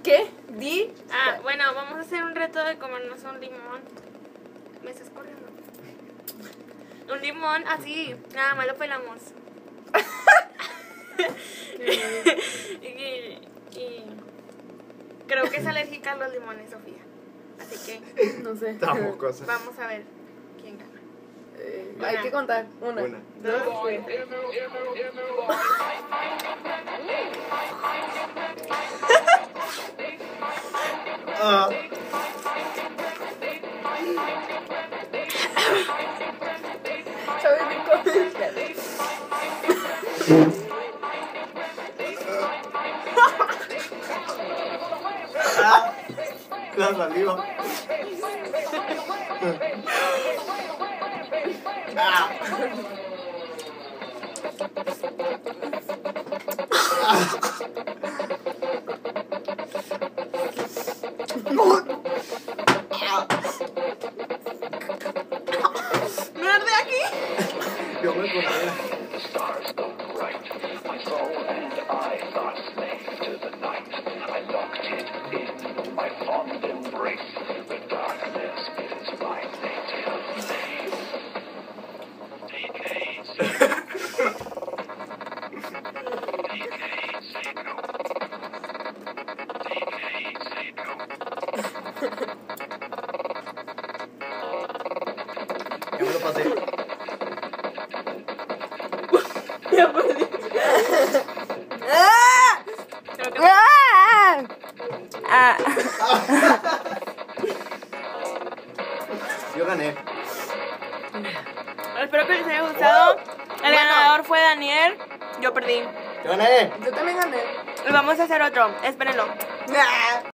¿Qué? Di. Bueno, vamos a hacer un reto de comernos un limón. Me estás corriendo. Un limón así, nada más lo pelamos. y creo que es alérgica a los limones, Sofía. Así que No sé. Tampoco sé. vamos a ver quién gana. Hay que contar. Una. Una. Dos, tres. Ah. ¿Sabes qué comer? La saliva. ¡Muerde aquí! Yo me acordé. Ya me lo pasé. Ya perdí. Creo que Yo gané. espero que les haya gustado. El ganador fue Daniel. Yo perdí. Yo gané. Yo también gané. Y vamos a hacer otro. Espérenlo.